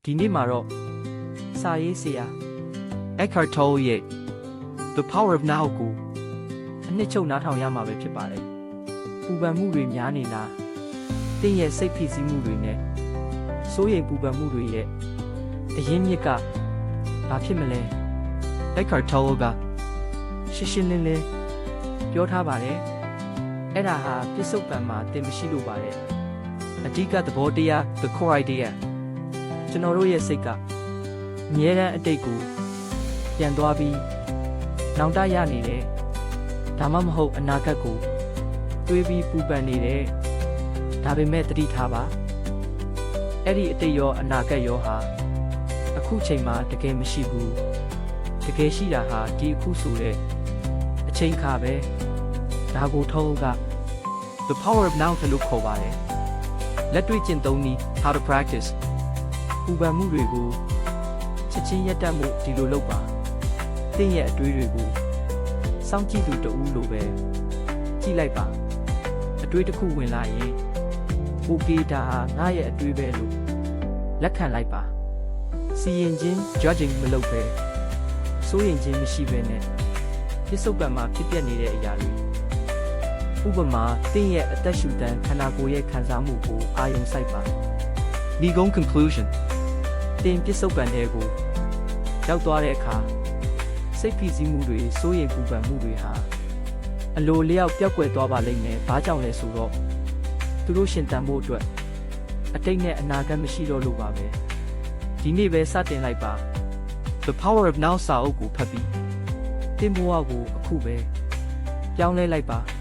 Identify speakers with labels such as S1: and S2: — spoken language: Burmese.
S1: ဒီနေ့မှာတော့စာရေးဆရာ Eckhart Tolle ရဲ့ The Power of Now ကိုအနှစ်ချုပ်နားထောင်ရမှာပဲဖြစ်ပါတယ်ပူပန်မှုတွေများနေလားသင်ရဲ့စိတ်ဖိစီးမှုတွေနဲ့စိုးရိမ်ပူပန်မှုတွေရဲ့အရင်းမြစ်ကဘာဖြစ်မလဲ Eckhart Tolle ကရှင်းရှင်းလင်းလင်းပြောထားပါတယ်အဲ့ဒါဟာပြစ္ဆုတ်ပံမှာသင်မရှိလို့ပါတယ်အဓိကသဘောတရား the core idea ကျွန်တော်တို့ရဲ့စိတ်ကအမြဲတမ်းအတိတ်ကိုပြန်သွားပြီးနောင်တရနေတယ်ဒါမှမဟုတ်အနာဂတ်ကိုတွေးပြီးပူပန်နေတယ်ဒါပေမဲ့သတိထားပါအဲ့ဒီအတိတ်ရောအနာဂတ်ရောဟာအခုချိန်မှာတကယ်မရှိဘူးတကယ်ရှိတာဟာဒီအခုဆိုတဲ့အချိန်ခါပဲဒါကိုထုံးက the power of now လို့ခေါ်ပါတယ်လက်တွေ့ကျင့်သုံးနည်း how to practice ပူပန်မှုတွေကိုချက်ချင်းရပ်တန့်မှုဒီလိုလုပ်ပါသင်ရဲ့အတွေးတွေကိုစောင့်ကြည့်သူတဦးလိုပဲကြည့်လိုက်ပါအတွေးတစ်ခုဝင်လာရင် okay ဒါဟာငါရဲ့အတွေးပဲလို့လက်ခံလိုက်ပါစီရင်ချင်း judging မလုပ်ပဲစိုးရင်ချင်းမရှိပဲနဲ့ပြစ္ဆုတ်ပံမှာဖြစ်ပျက်နေတဲ့အရာတွေဥပမာသင်ရဲ့အသက်ရှူတမ်းခန္ဓာကိုယ်ရဲ့ခံစားမှုကိုအာရုံစိုက်ပါ Legal conclusion သင်ပြစ္ဆုတ်ပံတွေကိုရောက်သွားတဲ့အခါစိတ်ဖိစီးမှုတွေစိုးရိမ်ပူပန်မှုတွေဟာအလိုလျောက်ပျောက်ကွယ်သွားပါလိမ့်မယ်။ဘာကြောင့်လဲဆိုတော့သူတို့ရှင်သန်ဖို့အတွက်အတိတ်နဲ့အနာဂတ်မရှိတော့လို့ပါပဲ။ဒီနေ့ပဲစတင်လိုက်ပါ The Power of Now စာအုပ်ကိုဖတ်ပြီးသင်ဘဝကိုအခုပဲပြောင်းလဲလိုက်ပါ။